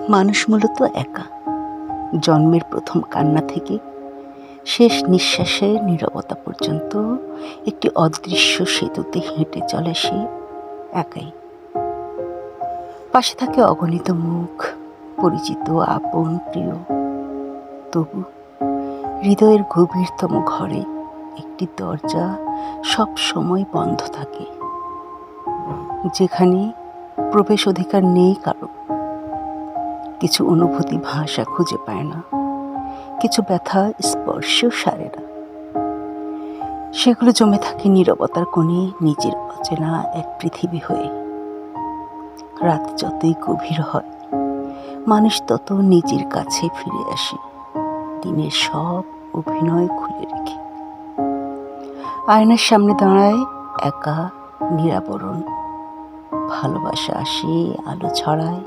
মানুষ মূলত একা। জন্মের প্রথম কান্না থেকে শেষ নিঃশ্বাসের নীরবতা পর্যন্ত একটি অদৃশ্য সেতুতে হেঁটে চলে সে একাই। পাশে থাকে অগণিত মুখ, পরিচিত, আপন, প্রিয়। তবু হৃদয়ের গভীরতম ঘরে একটি দরজা সব সময় বন্ধ থাকে, যেখানে প্রবেশ অধিকার নেই কারো। কিছু অনুভূতি ভাষা খুঁজে পায় না, কিছু ব্যথা স্পর্শেও সারে না। সেগুলো জমে থাকে নীরবতার কোণে, নিজের অচেনা এক পৃথিবী হয়ে। রাত যতই গভীর হয়, মানুষ তত নিজের কাছে ফিরে আসে, দিনের সব অভিনয় খুলে রেখে। আয়নার সামনে দাঁড়ায় একা, নিরাবরণ। ভালোবাসা আসে, আলো ছড়ায়,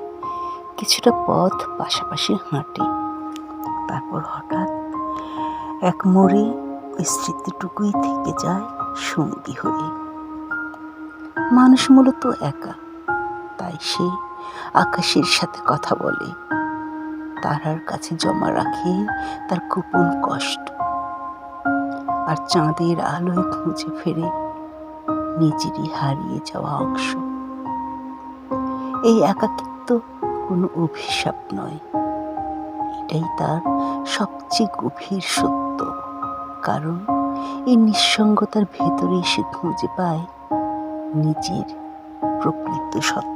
কিছুটা পথ পাশাপাশি হাঁটে। তারপর হঠাৎ এক মোড়ে ওই স্মৃতিটুকুই থেকে যায় সঙ্গী হয়ে। মানুষ মূলত একা, তাই সে আকাশের সাথে কথা বলে, তারার কাছে জমা রাখে তার গোপন কষ্ট, আর চাঁদের আলোয় খুঁজে ফেরে নিজেরই হারিয়ে যাওয়া অংশ। এই একাকিত্ব কোনো অভিশাপ নয়, এটাই তার সবচেয়ে গভীর সত্য। কারণ এই নিঃসঙ্গতার ভেতরে সে খুঁজে পায় নিজের প্রকৃত সত্য।